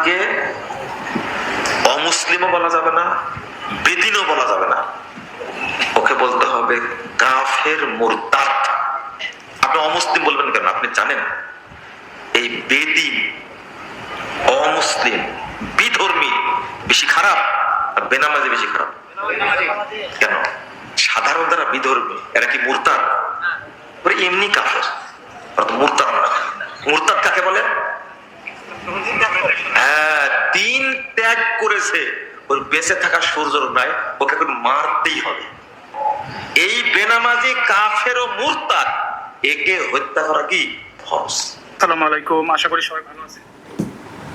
বেনামাজিকে অমুসলিমও বলা যাবে না, বেদিনও বলা যাবে না, ওকে বলতে হবে কাফের মুরতাদ। আপনি অমুসলিম বলবেন কেন? আপনি জানেন এই বেদিন, অমুসলিম, বিধর্মী বেশি খারাপ আর বেনামাজি বেশি খারাপ? কেন? সাধারণ যারা বিধর্মী এরা কি মুরতাদ? এমনি কাফের, মুরতাদ না। মুরতাদ কাকে বলে? হ্যাঁ, দিন ত্যাগ করেছে, ওর বেঁচে থাকার সুযোগ নাই, ওকে এখন মারতেই হবে। এই বেনামাজি কাফের ও মুরতাদ, একে হত্যা করা কি ফরজ। আসসালামু আলাইকুম, আশা করি সবাই ভালো আছেন।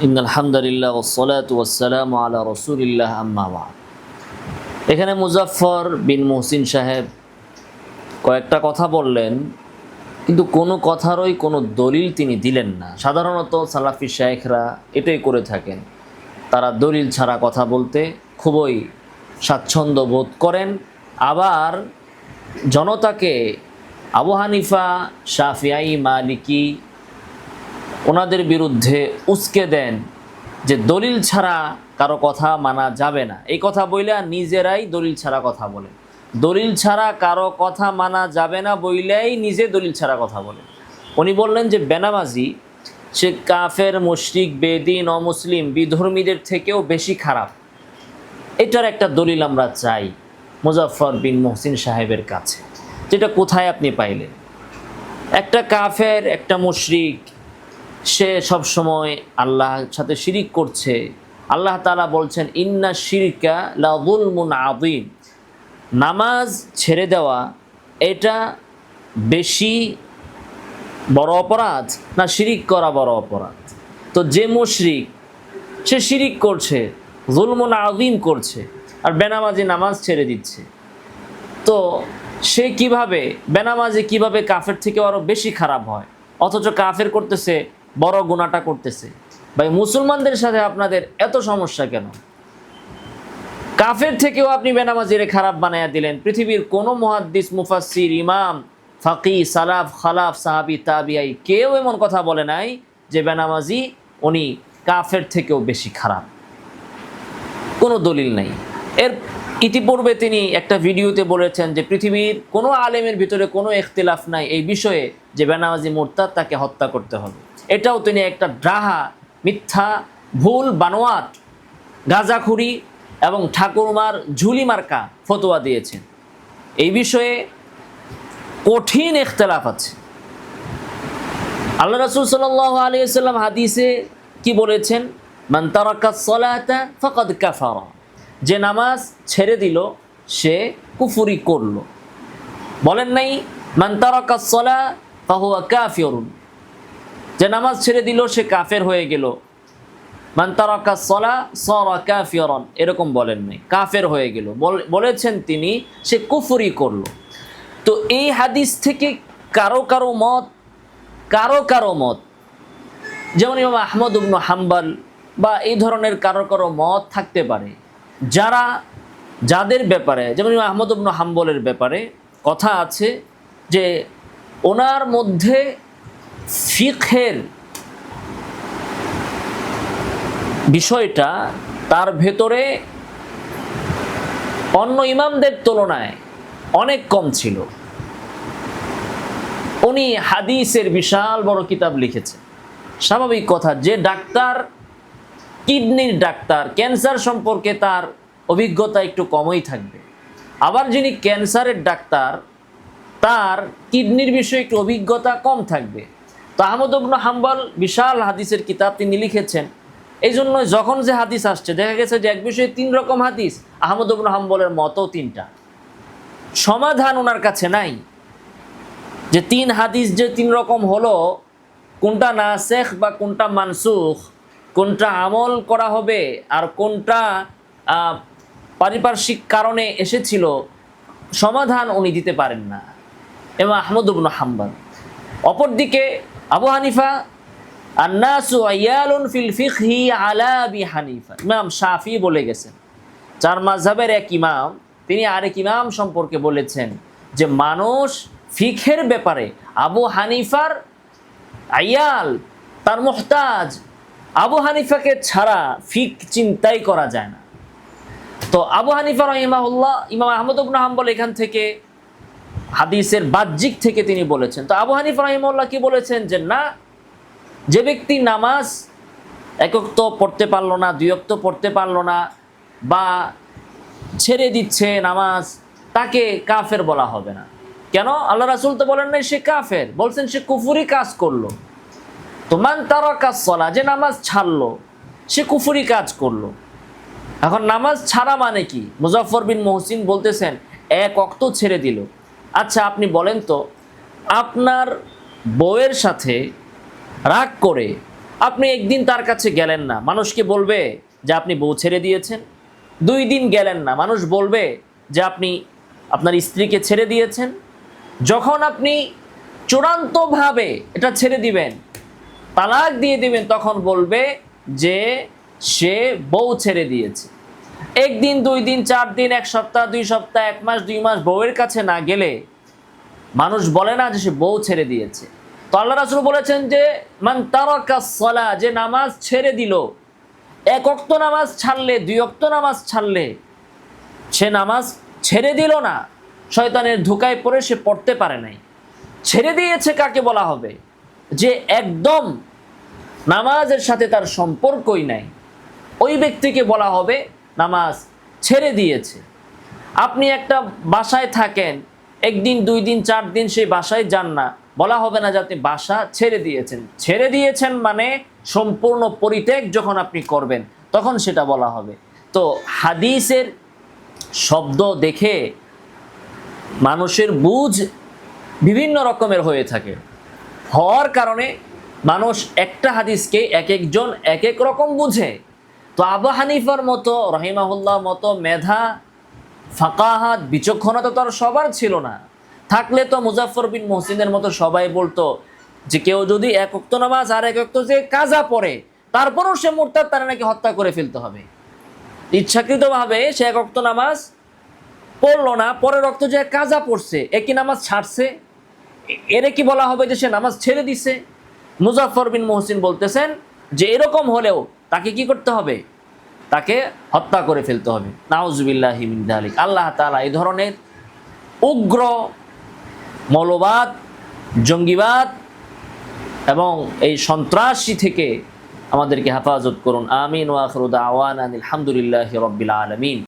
ইন্নাল হামদুলিল্লাহ ওয়াসসালাতু ওয়াসসালামু আলা রাসূলিল্লাহ, আম্মা বা'দ। এখানে মুজাফফর বিন মুহসিন সাহেব কয়েকটা কথা বললেন, কিন্তু কোনো কথারই কোনো দলিল তিনি দিলেন না। সাধারণত সালাফি শায়েখরা এটাই করে থাকেন, তারা দলিল ছাড়া কথা বলতে খুবই স্বাচ্ছন্দ্য বোধ করেন। আবার জনতাকে আবু হানিফা, শাফিঈ, মালিকি ওনাদের বিরুদ্ধে উস্কে দেন যে দলিল ছাড়া কারো কথা মানা যাবে না। এই কথা বইলে নিজেরাই দলিল ছাড়া কথা বলে, দলিল ছাড়া কারো কথা মানা যাবে না বইলেই নিজে দলিল ছাড়া কথা বলে। উনি বললেন যে বেনামাজি সে কাফের, মুশরিক, বেদিন, অমুসলিম, বিধর্মীদের থেকেও বেশি খারাপ। এটার একটা দলিল আমরা চাই মুজাফফর বিন মুহসিন সাহেবের কাছে। যেটা কোথায় আপনি পাইলেন? একটা কাফের, একটা মুশরিক, সে সবসময় আল্লাহর সাথে শিরিক করছে। আল্লাহ তাআলা বলছেন ইন্না শিরকা লা যুলমুন আযীম, নামাজ ছেড়ে দেওয়া এটা বেশি বড় অপরাধ না শিরিক করা বড় অপরাধ? তো যে মুশরিক সে শিরিক করছে, যুলমুন আযীম করছে, আর বেনামাজি নামাজ ছেড়ে দিচ্ছে, তো সে কিভাবে, বেনামাজি কিভাবে কাফের থেকে আরও বেশি খারাপ হয়? অথচ কাফের করতেছে, বড় গুনাহটা করতেছে। ভাই, মুসলমানদের সাথে আপনাদের এত সমস্যা কেন? কাফের থেকেও আপনি বেনামাজিরে খারাপ বানায়া দিলেন। পৃথিবীর কোনো মুহাদ্দিস, মুফাসসির, ইমাম, ফাকি, সালাফ, খালাফ, সাহাবী, তাবিঈ কেউ এমন কথা বলে নাই যে বেনামাজি উনি কাফের থেকেও বেশি খারাপ। কোনো দলিল নাই। এর ইতিপূর্বে তিনি একটা ভিডিওতে বলেছেন যে পৃথিবীর কোনো আলেমের ভিতরে কোনো ইখতিলাফ নাই এই বিষয়ে যে বেনামাজি মুরতাদ, তাকে হত্যা করতে হবে। এটাও তিনি একটা ডাহা, মিথ্যা, ভুল, বানোয়াট, গাঁজাখুরি এবং ঠাকুরমার ঝুলি মার্কা ফতোয়া দিয়েছেন। এই বিষয়ে কঠিন ইখতিলাফ আছে। আল্লাহ রাসূল সাল্লাল্লাহু আলাইহি ওয়াসাল্লাম হাদিসে কি বলেছেন? মান তারাকাস সালাতা ফাকাদ কাফারা, যে নামাজ ছেড়ে দিল সে কুফরি করল। বলেন নাই মান তারাকাস সালা ফাহুয়া কাফিরুন, যে নামাজ ছেড়ে দিল সে কাফের হয়ে গেল। মান তারাকাস সালা সারা কাফিরান, এরকম বলেন নাই, কাফের হয়ে গেল। বলেছেন তিনি সে কুফরি করল। তো এই হাদিস থেকে কারো কারো মত, যেমন ইমাম আহমদ ইবনে হাম্বল বা এই ধরনের কারো মত থাকতে পারে, যাদের ব্যাপারে, যেমন ইমাম আহমদ ইবনে হাম্বলের ব্যাপারে কথা আছে যে ওনার মধ্যে ফিকহের বিষয়টা তার ভেতরে অন্য ইমামদের তুলনায় অনেক কম ছিল। উনি হাদিসের বিশাল বড় কিতাব লিখেছেন। স্বাভাবিক কথা, যে ডাক্তার, কিডনির ডাক্তার, ক্যান্সার সম্পর্কে তার অভিজ্ঞতা একটু কমই থাকবে। আবার যিনি ক্যান্সারের ডাক্তার, তার কিডনির বিষয়ে একটু অভিজ্ঞতা কম থাকবে। তো আহমদ ইবনে হাম্বল বিশাল হাদিসের কিতাব তিনি লিখেছেন। এই জন্য যখন যে হাদিস আসছে, দেখা গেছে যে এক বিষয়ে 3 রকম হাদিস, আহমদ ইবনে হাম্বলের মতও 3টা। সমাধান ওনার কাছে নাই যে 3 হাদিস যে 3 রকম হলো, কোনটা নাসেখ বা কোনটা মানসুখ, কোনটা আমল করা হবে আর কোনটা পারিপার্শ্বিক কারণে এসেছিল, সমাধান উনি দিতে পারেন না ইমাম আহমদ ইবনে হাম্বল। অপরদিকে আবু হানিফা, আন-নাসু আয়ালুন ফিল ফিকহি আলা আবি হানিফা, ইমাম শাফি বলে গেছেন, 4 মাযহাবের এক ইমাম, তিনি আরেক ইমাম সম্পর্কে বলেছেন যে মানুষ ফিকহের ব্যাপারে আবু হানিফার আয়াল, তার মুহতাজ, আবু হানিফাকে ছাড়া ফিক চিন্তাই করা যায় না। তো আবু হানিফা রাহিমাহুল্লাহ, ইমাম আহমদ ইবনে হাম্বল এখান থেকে হাদিসের বাহ্যিক থেকে তিনি বলেছেন। তো আবু হানিফা রাহিমাহুল্লাহ কি বলেছেন যে না, যে ব্যক্তি নামাজ এক ওয়াক্ত পড়তে পারলো না, দুই ওয়াক্ত পড়তে পারলো না, বা ছেড়ে দিচ্ছে নামাজ, তাকে কাফের বলা হবে না। কেন? আল্লাহ রাসূল তো বলেন নাই সে কাফের, বলছেন সে কুফরি কাজ করলো। তো মান তারাকা সালাহ, যে নামাজ ছাড়লো সে কুফরি কাজ করলো। এখন নামাজ ছাড়া মানে কি? মুজাফফর বিন মুহসিন বলতেছেন এক ওয়াক্ত ছেড়ে দিল। আচ্ছা আপনি বলেন তো, আপনার বউয়ের সাথে রাগ করে আপনি একদিন তার কাছে গেলেন না, মানুষকে বলবে যে আপনি বউ ছেড়ে দিয়েছেন? 2 দিন গেলেন না, মানুষ বলবে যে আপনি আপনার স্ত্রীকে ছেড়ে দিয়েছেন? যখন আপনি চূড়ান্তভাবে এটা ছেড়ে দিবেন, তালাক দিয়ে দিবেন, তখন বলবে যে সে বউ ছেড়ে দিয়েছে। 1 দিন 2 দিন 4 দিন 1 সপ্তাহ 2 সপ্তাহ 1 মাস 2 মাস বউয়ের কাছে না গেলে মানুষ বলে না যে সে বউ ছেড়ে দিয়েছে। তো আল্লাহ রাসূল বলেছেন যে মান তারাকা সালাহ, যে নামাজ ছেড়ে দিল, 1 ওয়াক্ত নামাজ ছাড়লে 2 ওয়াক্ত নামাজ ছাড়লে, সে নামাজ ছেড়ে দিল না, শয়তানের ধোঁকায় পড়ে সে পড়তে পারে নাই। ছেড়ে দিয়েছে কাকে বলা হবে? যে একদম নামাজের সাথে তার সম্পর্কই নাই, ওই ব্যক্তিকে বলা হবে নামাজ ছেড়ে দিয়েছে। আপনি একটা বাসায় থাকেন, 1 দিন 2 দিন 4 দিন সেই বাসায় যান না, বলা হবে না যে আপনি বাসা ছেড়ে দিয়েছেন। ছেড়ে দিয়েছেন মানে সম্পূর্ণ পরিত্যাগ যখন আপনি করবেন তখন সেটা বলা হবে। তো হাদিসের শব্দ দেখে মানুষের বুঝ বিভিন্ন রকমের হয়ে থাকে, হওয়ার কারণে মানুষ একটা হাদিসকে এক একজন এক এক রকম বুঝে। তো আবু হানিফার মতো রহিমাহুল্লাহ মতো মেধা, ফাকাহাত, বিচক্ষণতা তো আর সবার ছিল না। থাকলে তো মুজাফফর বিন মুহসিনের মতো সবাই বলতো যে কেউ যদি 1 ওয়াক্ত নামাজ আর 1 ওয়াক্ত যে কাজা পড়ে তারপরও সে মুরতাদ, তারা নাকি হত্যা করে ফেলতে হবে। ইচ্ছাকৃতভাবে সে 1 ওয়াক্ত নামাজ পড়লো না, পরের ওয়াক্ত যে কাজা পড়ছে, একই নামাজ ছাড়ছে, এর কি বলা হবে যে সে নামাজ ছেড়ে দিছে? মুজাফফর বিন মুহসিন বলতেছেন যে এরকম হলেও তাকে কি করতে হবে? তাকে হত্যা করে ফেলতে হবে। নাউজুবিল্লাহি মিন যালিক। আল্লাহ তাআলা এই ধরনের উগ্র মৌলবাদ, জঙ্গিবাদ এবং এই সন্ত্রাসী থেকে আমাদেরকে হেফাজত করুন। আমিন ওয়া আখিরু দাওয়ানা আলহামদুলিল্লাহি রাব্বিল আলামিন।